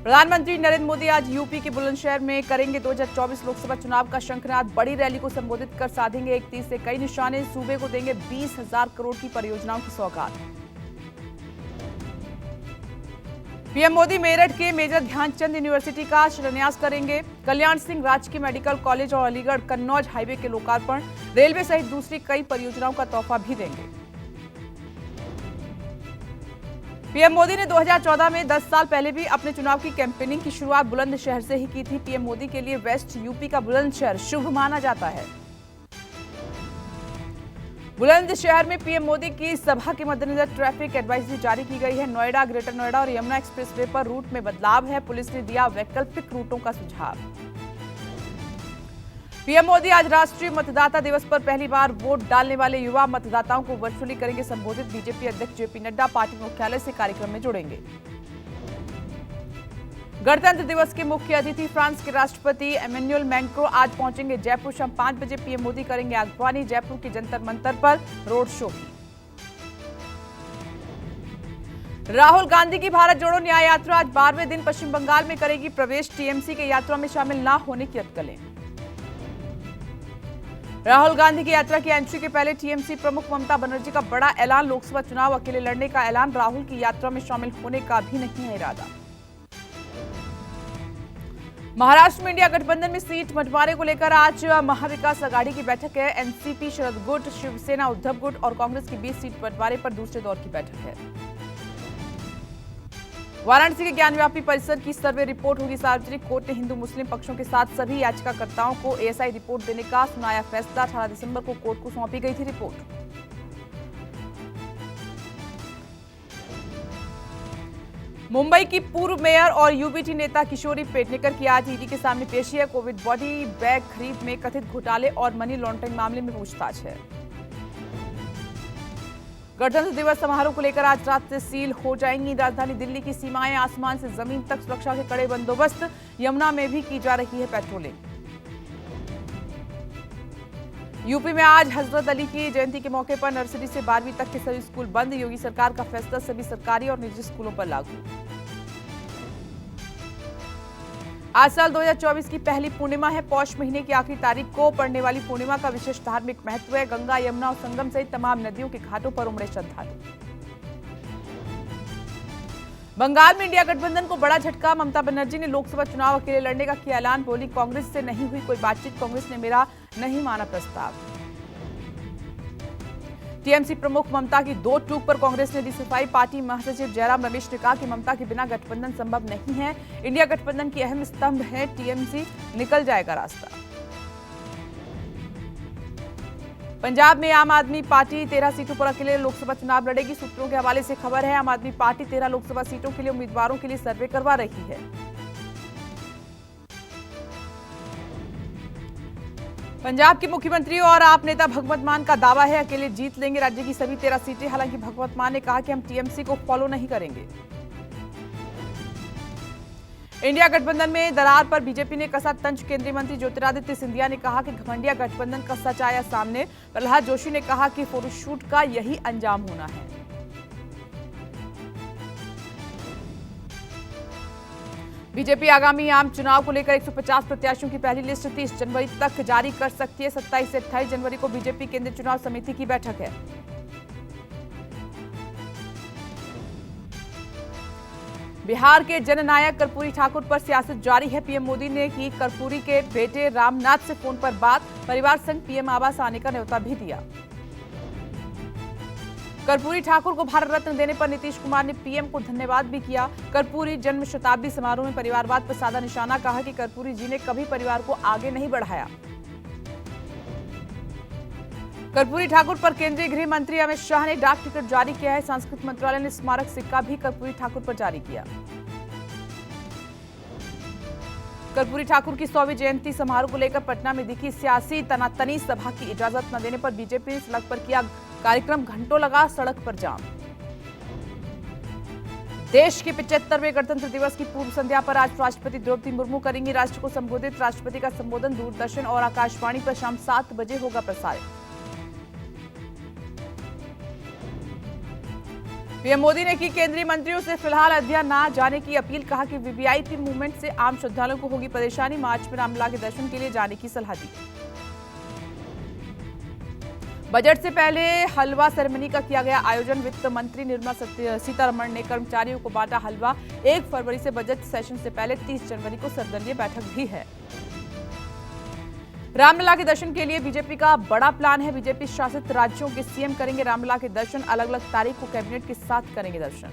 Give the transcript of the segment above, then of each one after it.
प्रधानमंत्री नरेंद्र मोदी आज यूपी के बुलंदशहर में करेंगे 2024 लोकसभा चुनाव का शंखनाद। बड़ी रैली को संबोधित कर साधेंगे 31 से कई निशाने। सूबे को देंगे 20,000 करोड़ की परियोजनाओं की सौगात। पीएम मोदी मेरठ के मेजर ध्यानचंद यूनिवर्सिटी का शिलान्यास करेंगे। कल्याण सिंह राजकीय मेडिकल कॉलेज और अलीगढ़ कन्नौज हाईवे के लोकार्पण। रेलवे सहित दूसरी कई परियोजनाओं का तोहफा भी देंगे। पीएम मोदी ने 2014 में 10 साल पहले भी अपने चुनाव की कैंपेनिंग की शुरुआत बुलंदशहर से ही की थी। पीएम मोदी के लिए वेस्ट यूपी का बुलंदशहर शुभ माना जाता है। बुलंदशहर में पीएम मोदी की सभा के मद्देनजर ट्रैफिक एडवाइजरी जारी की गई है। नोएडा, ग्रेटर नोएडा और यमुना एक्सप्रेसवे पर रूट में बदलाव है। पुलिस ने दिया वैकल्पिक रूटों का सुझाव। पीएम मोदी आज राष्ट्रीय मतदाता दिवस पर पहली बार वोट डालने वाले युवा मतदाताओं को वर्चुअली करेंगे संबोधित। बीजेपी अध्यक्ष जेपी नड्डा पार्टी मुख्यालय से कार्यक्रम में जुड़ेंगे। गणतंत्र दिवस के मुख्य अतिथि फ्रांस के राष्ट्रपति एमेन्युअल मैक्रों आज पहुंचेंगे जयपुर। शाम 5 बजे पीएम मोदी करेंगे अगवानी। जयपुर के जंतर मंतर पर रोड शो भी। राहुल गांधी की भारत जोड़ो न्याय यात्रा आज 12वें दिन पश्चिम बंगाल में करेगी प्रवेश। टीएमसी के यात्रा में शामिल न होने की अटकलें। राहुल गांधी की यात्रा की एंट्री के पहले टीएमसी प्रमुख ममता बनर्जी का बड़ा ऐलान। लोकसभा चुनाव अकेले लड़ने का ऐलान। राहुल की यात्रा में शामिल होने का भी नहीं है इरादा। महाराष्ट्र में इंडिया गठबंधन में सीट बंटवारे को लेकर आज महाविकास अघाड़ी की बैठक है। एनसीपी शरद गुट, शिवसेना उद्धव गुट और कांग्रेस की 20 सीट बंटवारे पर दूसरे दौर की बैठक है। वाराणसी के ज्ञानव्यापी परिसर की सर्वे रिपोर्ट होगी सार्वजनिक। कोर्ट ने हिंदू मुस्लिम पक्षों के साथ सभी याचिकाकर्ताओं को एएसआई रिपोर्ट देने का सुनाया फैसला। 18 दिसंबर को कोर्ट को सौंपी गई थी रिपोर्ट। मुंबई की पूर्व मेयर और यूबीटी नेता किशोरी पेडनेकर की आज ईडी के सामने पेशी है। कोविड बॉडी बैग खरीद में कथित घोटाले और मनी लॉन्ड्रिंग मामले में पूछताछ है। गणतंत्र दिवस समारोह को लेकर आज रात से सील हो जाएंगी राजधानी दिल्ली की सीमाएं। आसमान से जमीन तक सुरक्षा के कड़े बंदोबस्त। यमुना में भी की जा रही है पेट्रोलिंग। यूपी में आज हजरत अली की जयंती के मौके पर नर्सरी से 12वीं तक के सभी स्कूल बंद। योगी सरकार का फैसला सभी सरकारी और निजी स्कूलों पर लागू। आज साल 2024 की पहली पूर्णिमा है। पौष महीने की आखिरी तारीख को पड़ने वाली पूर्णिमा का विशेष धार्मिक महत्व है। गंगा, यमुना और संगम सहित तमाम नदियों के घाटों पर उमड़े श्रद्धालु। बंगाल में इंडिया गठबंधन को बड़ा झटका। ममता बनर्जी ने लोकसभा चुनाव अकेले लड़ने का किया ऐलान। बोली, कांग्रेस से नहीं हुई कोई बातचीत। कांग्रेस ने मेरा नहीं माना प्रस्ताव। टीएमसी प्रमुख ममता की दो टूक पर कांग्रेस ने दी सफाई। पार्टी महासचिव जयराम रमेश ने कहा कि ममता के बिना गठबंधन संभव नहीं है। इंडिया गठबंधन की अहम स्तंभ है। टीएमसी निकल जाएगा रास्ता। पंजाब में आम आदमी पार्टी 13 सीटों पर अकेले लोकसभा चुनाव लड़ेगी। सूत्रों के हवाले से खबर है, आम आदमी पार्टी 13 लोकसभा सीटों के लिए उम्मीदवारों के लिए सर्वे करवा रही है। पंजाब के मुख्यमंत्री और आप नेता भगवंत मान का दावा है अकेले जीत लेंगे राज्य की सभी 13 सीटें। हालांकि भगवंत मान ने कहा कि हम टीएमसी को फॉलो नहीं करेंगे। इंडिया गठबंधन में दरार पर बीजेपी ने कसा तंज। केंद्रीय मंत्री ज्योतिरादित्य सिंधिया ने कहा कि घमंडिया गठबंधन का सच आया सामने। प्रहलाद जोशी ने कहा कि फोटोशूट का यही अंजाम होना है। बीजेपी आगामी आम चुनाव को लेकर 150 प्रत्याशियों की पहली लिस्ट 30 जनवरी तक जारी कर सकती है। 27 से 28 जनवरी को बीजेपी केंद्रीय चुनाव समिति की बैठक है। बिहार के जननायक कर्पूरी ठाकुर पर सियासत जारी है। पीएम मोदी ने की कर्पूरी के बेटे रामनाथ से फोन पर बात। परिवार संग पीएम आवास आने का न्योता भी दिया। कर्पूरी ठाकुर को भारत रत्न देने पर नीतीश कुमार ने पीएम को धन्यवाद भी किया। कर्पूरी जन्म शताब्दी समारोह में परिवारवाद पर साधा निशाना। कहा कि कर्पूरी जी ने कभी परिवार को आगे नहीं बढ़ाया। कर्पूरी ठाकुर पर केंद्रीय गृह मंत्री अमित शाह ने डाक टिकट जारी किया है। सांस्कृतिक मंत्रालय ने स्मारक सिक्का भी कर्पूरी ठाकुर पर जारी किया। कर्पूरी ठाकुर की 100वीं जयंती समारोह को लेकर पटना में दिखी सियासी तनातनी। सभा की इजाजत न देने पर बीजेपी ने सड़क पर किया कार्यक्रम। घंटों लगा सड़क पर जाम। देश के 75वें गणतंत्र दिवस की पूर्व संध्या पर आज राष्ट्रपति द्रौपदी मुर्मू करेंगी राष्ट्र को संबोधित। राष्ट्रपति का संबोधन दूरदर्शन और आकाशवाणी पर शाम 7 बजे होगा प्रसारित। पीएम मोदी ने की केंद्रीय मंत्रियों से फिलहाल अयोध्या ना जाने की अपील। कहा कि वीवीआईपी मूवमेंट से आम श्रद्धालुओं को होगी परेशानी। मार्च में रामलला के दर्शन के लिए जाने की सलाह दी। बजट से पहले हलवा सेरेमनी का किया गया आयोजन। वित्त मंत्री निर्मला सीतारमण ने कर्मचारियों को बांटा हलवा। 1 फरवरी से बजट सेशन से पहले 30 जनवरी को सर्वदलीय बैठक भी है। रामलला के दर्शन के लिए बीजेपी का बड़ा प्लान है। बीजेपी शासित राज्यों के सीएम करेंगे रामलला के दर्शन। अलग अलग तारीख को कैबिनेट के साथ करेंगे दर्शन।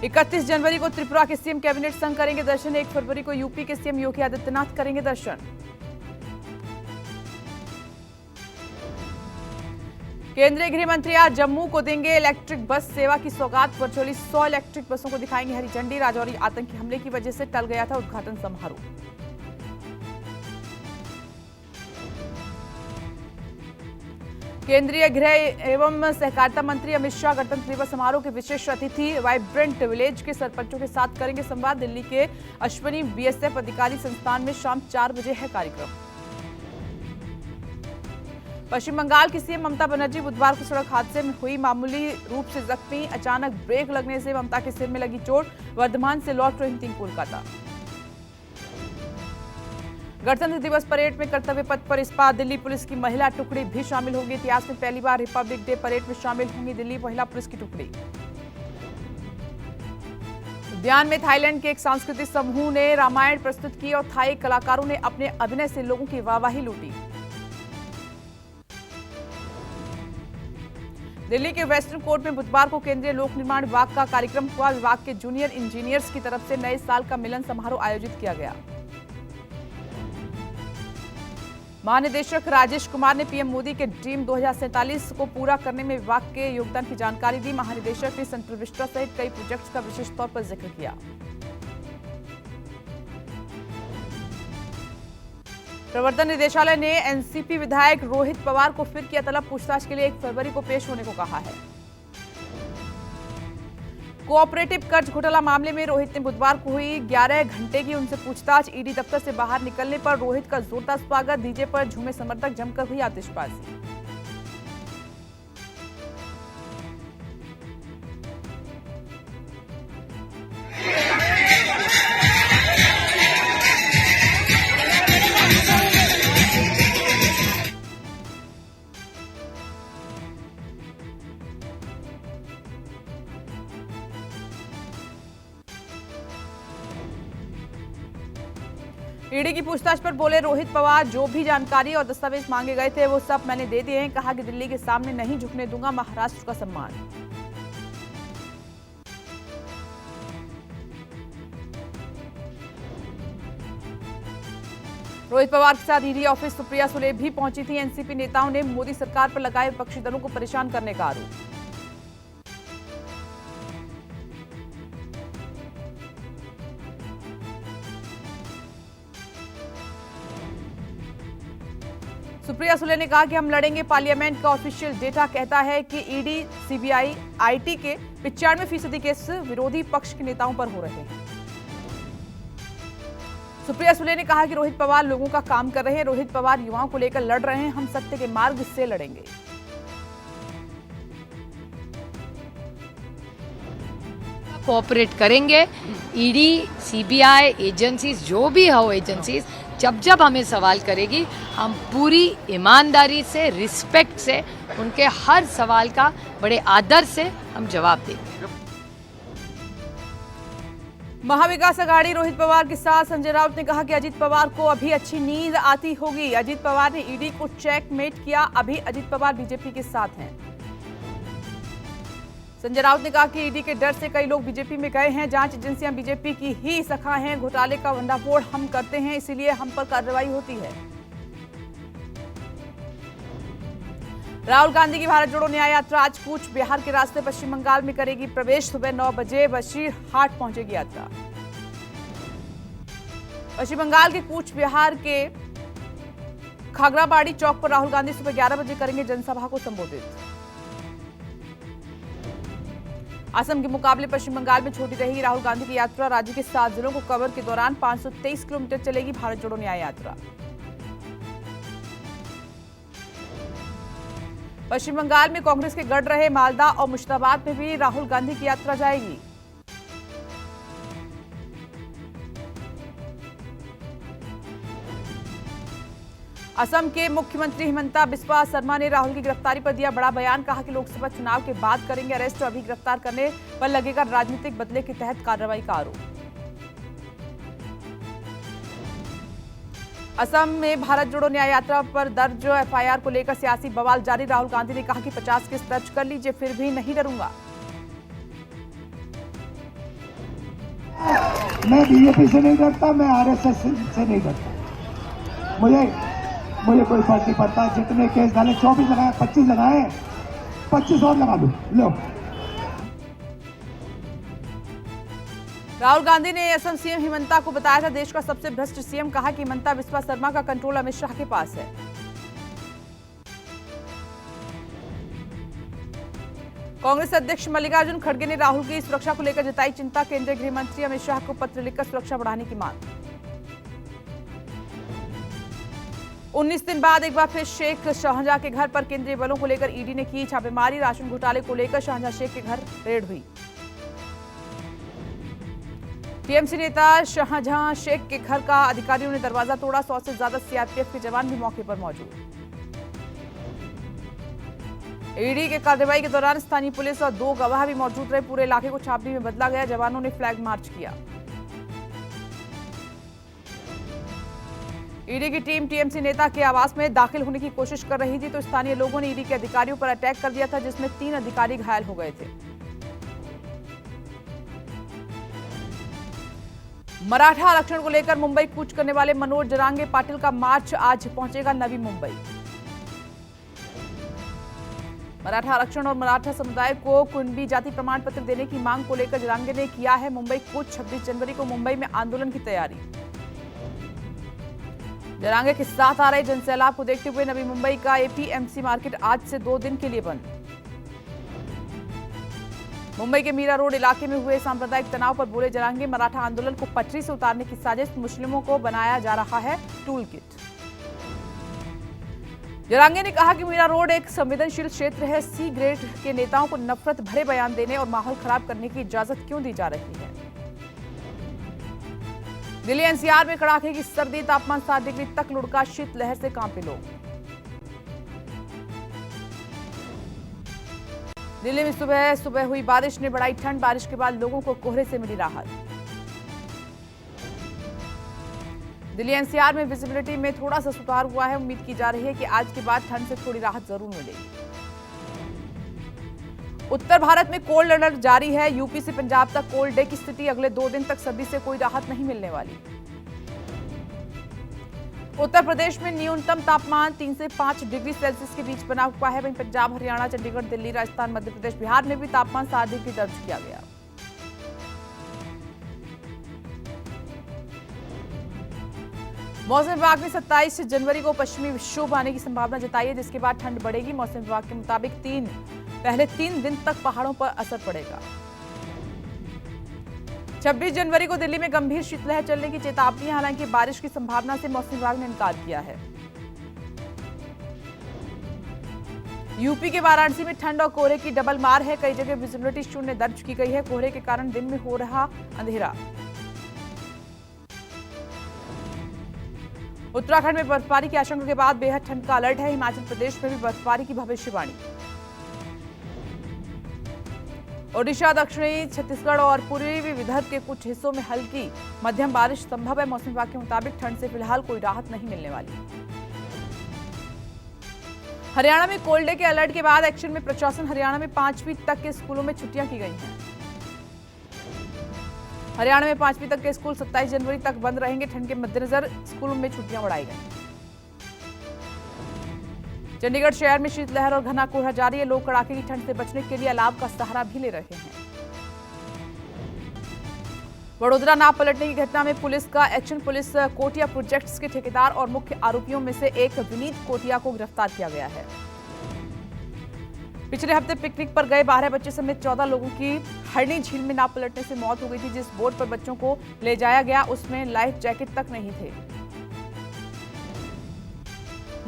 31 जनवरी को त्रिपुरा के सीएम कैबिनेट संग करेंगे दर्शन। 1 फरवरी को यूपी के सीएम योगी आदित्यनाथ करेंगे दर्शन। केंद्रीय गृह मंत्री आज जम्मू को देंगे इलेक्ट्रिक बस सेवा की सौगात। वर्चुअली 100 इलेक्ट्रिक बसों को दिखाएंगे हरी झंडी। राजौरी आतंकी हमले की वजह से टल गया था उद्घाटन समारोह। केंद्रीय गृह एवं सहकारिता मंत्री अमित शाह गणतंत्र दिवस समारोह के विशेष अतिथि। वाइब्रेंट विलेज के सरपंचों के साथ करेंगे संवाद। दिल्ली के अश्वनी बीएसएफ अधिकारी संस्थान में शाम 4 बजे है कार्यक्रम। पश्चिम बंगाल की सीएम ममता बनर्जी बुधवार को सड़क हादसे में हुई मामूली रूप से जख्मी। अचानक ब्रेक लगने से ममता के सिर में लगी चोट। वर्धमान से लौट रही थी कोलकाता। गणतंत्र दिवस परेड में कर्तव्य पथ पर इस्पात। दिल्ली पुलिस की महिला टुकड़ी भी शामिल होगी। इतिहास में पहली बार रिपब्लिक डे परेड में शामिल होंगी दिल्ली महिला पुलिस की टुकड़ी। उद्यान में थाईलैंड के एक सांस्कृतिक समूह ने रामायण प्रस्तुत की और थाई कलाकारों ने अपने अभिनय से लोगों की वाहवाही लूटी। दिल्ली के वेस्टर्न कोर्ट में बुधवार को केंद्रीय लोक निर्माण विभाग का कार्यक्रम हुआ। विभाग के जूनियर इंजीनियर्स की तरफ से नए साल का मिलन समारोह आयोजित किया गया। महानिदेशक राजेश कुमार ने पीएम मोदी के ड्रीम 2047 को पूरा करने में विभाग के योगदान की जानकारी दी। महानिदेशक ने सेंट्रल विस्टा सहित कई प्रोजेक्ट्स का विशेष तौर पर जिक्र किया। प्रवर्तन निदेशालय ने एनसीपी विधायक रोहित पवार को फिर किया तलब। पूछताछ के लिए 1 फरवरी को पेश होने को कहा है। कोऑपरेटिव कर्ज घोटाला मामले में रोहित ने बुधवार को हुई 11 घंटे की उनसे पूछताछ। ईडी दफ्तर से बाहर निकलने पर रोहित का जोरदार स्वागत। डीजे पर झूमे समर्थक, जमकर हुई आतिशबाजी। ईडी की पूछताछ पर बोले रोहित पवार, जो भी जानकारी और दस्तावेज मांगे गए थे वो सब मैंने दे दिए हैं। कहा कि दिल्ली के सामने नहीं झुकने दूंगा महाराष्ट्र का सम्मान। रोहित पवार के साथ ईडी ऑफिस सुप्रिया सुले भी पहुंची थी। एनसीपी नेताओं ने मोदी सरकार पर लगाए विपक्षी दलों को परेशान करने का आरोप। सुप्रिया सुले ने कहा कि हम लड़ेंगे। पार्लियामेंट का ऑफिशियल डेटा कहता है कि ईडी, सीबीआई, आईटी के 95% केस विरोधी पक्ष के नेताओं पर हो रहे हैं। सुप्रिया सुले ने कहा कि रोहित पवार लोगों का काम कर रहे हैं। रोहित पवार युवाओं को लेकर लड़ रहे हैं। हम सत्य के मार्ग से लड़ेंगे। कोऑपरेट करेंगे। ईडी, सीबीआई एजेंसीज, जो भी हो एजेंसीज, जब हमें सवाल करेगी हम पूरी ईमानदारी से, रिस्पेक्ट से उनके हर सवाल का बड़े आदर से हम जवाब देंगे। महाविकास अघाड़ी रोहित पवार के साथ संजय राउत ने कहा कि अजित पवार को अभी अच्छी नींद आती होगी। अजित पवार ने ईडी को चेकमेट किया। अभी अजित पवार बीजेपी के साथ हैं। संजय राउत ने कहा कि ईडी के डर से कई लोग बीजेपी में गए हैं। जांच एजेंसियां बीजेपी की ही शाखा हैं। घोटाले का भंडाफोड़ हम करते हैं, इसीलिए हम पर कार्रवाई होती है। राहुल गांधी की भारत जोड़ो न्याय यात्रा आज कूच बिहार के रास्ते पश्चिम बंगाल में करेगी प्रवेश। सुबह 9 बजे बशीर हाट पहुंचेगी यात्रा। पश्चिम बंगाल के कूच बिहार के खागराबाड़ी चौक पर राहुल गांधी सुबह 11 बजे करेंगे जनसभा को संबोधित। असम के मुकाबले पश्चिम बंगाल में छोटी रहेगी राहुल गांधी की यात्रा। राज्य के 7 जिलों को कवर के दौरान 523 किलोमीटर चलेगी भारत जोड़ो न्याय यात्रा। पश्चिम बंगाल में कांग्रेस के गढ़ रहे मालदा और मुर्शिदाबाद में भी राहुल गांधी की यात्रा जाएगी। असम के मुख्यमंत्री हिमंता बिस्वा शर्मा ने राहुल की गिरफ्तारी पर दिया बड़ा बयान। कहा कि लोकसभा चुनाव के बाद करेंगे अरेस्ट, अभी गिरफ्तार करने पर लगेगा राजनीतिक बदले के तहत कार्रवाई का आरोप। असम में भारत जोड़ो न्याय यात्रा पर दर्ज एफआईआर को लेकर सियासी बवाल जारी। राहुल गांधी ने कहा कि 50 केस दर्ज कर लीजिए, फिर भी नहीं डरूंगा। मैं बीजेपी से नहीं डरता, मैं आरएसएस से नहीं डरता। मुझे कोई फर्क नहीं पड़ता। जितने केस डाले 24 लगाए, 25 लगाए, 25 और लगा दो। लो। राहुल गांधी ने असम सीएम हिमंता को बताया था देश का सबसे भ्रष्ट सीएम। कहा कि हिमंता बिस्वा शर्मा का कंट्रोल अमित शाह के पास है। कांग्रेस अध्यक्ष मल्लिकार्जुन खड़गे ने राहुल की सुरक्षा को लेकर जताई चिंता। केंद्रीय गृह मंत्री अमित शाह को पत्र लिखकर सुरक्षा बढ़ाने की मांग। 19 दिन बाद एक बार फिर शेख शाहजहां के घर पर केंद्रीय बलों को लेकर ईडी ने की छापेमारी। राशन घोटाले को लेकर शाहजहां शेख के घर रेड हुई। टीएमसी नेता शाहजहां शेख के घर का अधिकारियों ने दरवाजा तोड़ा। 100 से ज्यादा सीआरपीएफ के जवान भी मौके पर मौजूद। ईडी के कार्रवाई के दौरान स्थानीय पुलिस और 2 गवाह भी मौजूद रहे। पूरे इलाके को छापने में बदला गया। जवानों ने फ्लैग मार्च किया। ईडी की टीम टीएमसी नेता के आवास में दाखिल होने की कोशिश कर रही थी तो स्थानीय लोगों ने ईडी के अधिकारियों पर अटैक कर दिया था, जिसमें 3 अधिकारी घायल हो गए थे। मराठा आरक्षण को लेकर मुंबई कूच करने वाले मनोज जरांगे पाटिल का मार्च आज पहुंचेगा नवी मुंबई। मराठा आरक्षण और मराठा समुदाय को कुणबी जाति प्रमाण पत्र देने की मांग को लेकर जरांगे ने किया है मुंबई कूच। 26 जनवरी को मुंबई में आंदोलन की तैयारी। जरांगे के साथ आ रहे जनसैलाब को देखते हुए नवी मुंबई का एपीएमसी मार्केट आज से 2 दिन के लिए बंद। मुंबई के मीरा रोड इलाके में हुए सांप्रदायिक तनाव पर बोले जरांगे, मराठा आंदोलन को पटरी से उतारने की साजिश, मुस्लिमों को बनाया जा रहा है टूल किट। जरांगे ने कहा कि मीरा रोड एक संवेदनशील क्षेत्र है। सी ग्रेड के नेताओं को नफरत भरे बयान देने और माहौल खराब करने की इजाजत क्यों दी जा रही है। दिल्ली एनसीआर में कड़ाके की सर्दी, तापमान 7 डिग्री तक लुढ़का। शीतलहर से कांपे लोग। दिल्ली में सुबह हुई बारिश ने बढ़ाई ठंड। बारिश के बाद लोगों को कोहरे से मिली राहत। दिल्ली एनसीआर में विजिबिलिटी में थोड़ा सा सुधार हुआ है। उम्मीद की जा रही है कि आज के बाद ठंड से थोड़ी राहत जरूर मिलेगी। उत्तर भारत में कोल्ड अलर्ट जारी है। यूपी से पंजाब तक कोल्ड डे की स्थिति। अगले 2 दिन तक सर्दी से कोई राहत नहीं मिलने वाली। उत्तर प्रदेश में न्यूनतम तापमान 3 से 5 डिग्री सेल्सियस के बीच बना हुआ है। वहीं पंजाब, हरियाणा, चंडीगढ़, दिल्ली, राजस्थान, मध्य प्रदेश, बिहार में भी तापमान 7 डिग्री दर्ज किया गया। मौसम विभाग ने 27 जनवरी को पश्चिमी विक्षोभ आने की संभावना जताई है, जिसके बाद ठंड बढ़ेगी। मौसम विभाग के मुताबिक पहले 3 दिन तक पहाड़ों पर असर पड़ेगा। 26 जनवरी को दिल्ली में गंभीर शीतलहर चलने की चेतावनी है। हालांकि बारिश की संभावना से मौसम विभाग ने इनकार किया है। यूपी के वाराणसी में ठंड और कोहरे की डबल मार है। कई जगह विजिबिलिटी 0 दर्ज की गई है। कोहरे के कारण दिन में हो रहा अंधेरा। उत्तराखंड में बर्फबारी की आशंका के बाद बेहद ठंड का अलर्ट है। हिमाचल प्रदेश में भी बर्फबारी की भविष्यवाणी। ओडिशा, दक्षिणी छत्तीसगढ़ और पूर्वी विदर्भ के कुछ हिस्सों में हल्की मध्यम बारिश संभव है। मौसम विभाग के मुताबिक ठंड से फिलहाल कोई राहत नहीं मिलने वाली। हरियाणा में कोल्ड डे के अलर्ट के बाद एक्शन में प्रशासन। हरियाणा में 5वीं तक के स्कूलों में छुट्टियां की गई हैं। हरियाणा में 5वीं तक के स्कूल 27 जनवरी तक बंद रहेंगे। ठंड के मद्देनजर स्कूलों में छुट्टियां बढ़ाई गई। चंडीगढ़ शहर में शीतलहर और घना कोहरा जारी है। लोग कड़ाके की ठंड से बचने के लिए अलाव का सहारा भी ले रहे हैं। वडोदरा नाव पलटने की घटना में पुलिस का एक्शन। पुलिस कोटिया प्रोजेक्ट्स के ठेकेदार और मुख्य आरोपियों में से एक विनीत कोटिया को गिरफ्तार किया गया है। पिछले हफ्ते पिकनिक पर गए 12 बच्चे समेत 14 लोगों की हरणी झील में नाव पलटने से मौत हो गई थी। जिस बोट पर बच्चों को ले जाया गया उसमें लाइफ जैकेट तक नहीं थे।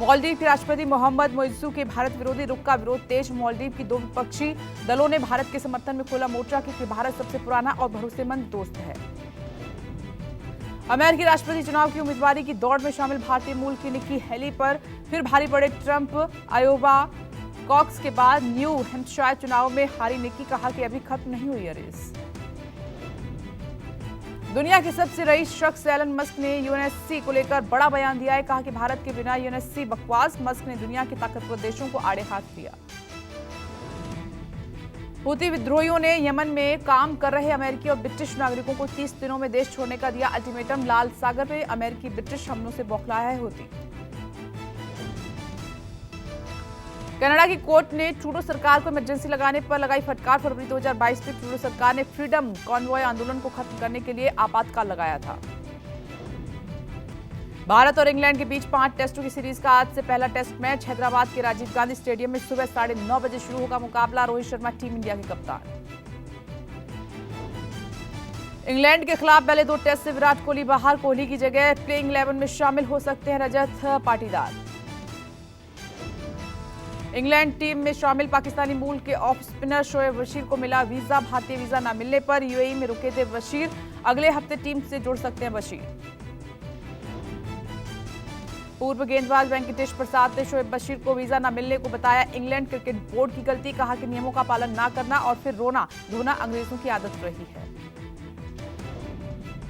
मालदीव के राष्ट्रपति मोहम्मद मोइज्जू के भारत विरोधी रुख का विरोध तेज। मालदीव की दो विपक्षी दलों ने भारत के समर्थन में खोला मोर्चा क्योंकि भारत सबसे पुराना और भरोसेमंद दोस्त है। अमेरिकी राष्ट्रपति चुनाव की उम्मीदवारी की दौड़ में शामिल भारतीय मूल की निक्की हेली पर फिर भारी पड़े ट्रंप। आयोवा कॉक्स के बाद न्यू हैम्पशायर चुनाव में हारी निक्की, कहा कि अभी खत्म नहीं हुई है रेस। दुनिया के सबसे रईस शख्स एलन मस्क ने यूएनएससी को लेकर बड़ा बयान दिया है। कहा कि भारत के बिना यूएनएससी बकवास। मस्क ने दुनिया के ताकतवर देशों को आड़े हाथ लिया। हूती विद्रोहियों ने यमन में काम कर रहे अमेरिकी और ब्रिटिश नागरिकों को 30 दिनों में देश छोड़ने का दिया अल्टीमेटम। लाल सागर में अमेरिकी ब्रिटिश हमलों से बौखलाया है हूती। कनाडा की कोर्ट ने ट्रूडो सरकार को इमरजेंसी लगाने पर लगाई फटकार। फरवरी 2022 में ट्रूडो सरकार ने फ्रीडम कॉन्वॉय आंदोलन को खत्म करने के लिए आपातकाल लगाया था। भारत और इंग्लैंड के बीच 5 टेस्टों की सीरीज का आज से पहला टेस्ट मैच हैदराबाद के राजीव गांधी स्टेडियम में सुबह 9:30 बजे शुरू होगा मुकाबला। रोहित शर्मा टीम इंडिया के कप्तान। इंग्लैंड के खिलाफ पहले 2 टेस्ट से विराट कोहली बाहर। कोहली की जगह प्लेइंग 11 में शामिल हो सकते हैं रजत पाटीदार। इंग्लैंड टीम में शामिल पाकिस्तानी मूल के ऑफ स्पिनर शोएब बशीर को मिला वीजा। भारतीय वीजा न मिलने पर यूएई में रुके थे बशीर। अगले हफ्ते टीम से जुड़ सकते हैं बशीर। पूर्व गेंदबाज वेंकटेश प्रसाद ने शोएब बशीर को वीजा न मिलने को बताया इंग्लैंड क्रिकेट बोर्ड की गलती। कहा कि नियमों का पालन न करना और फिर रोना धोना अंग्रेजों की आदत रही है।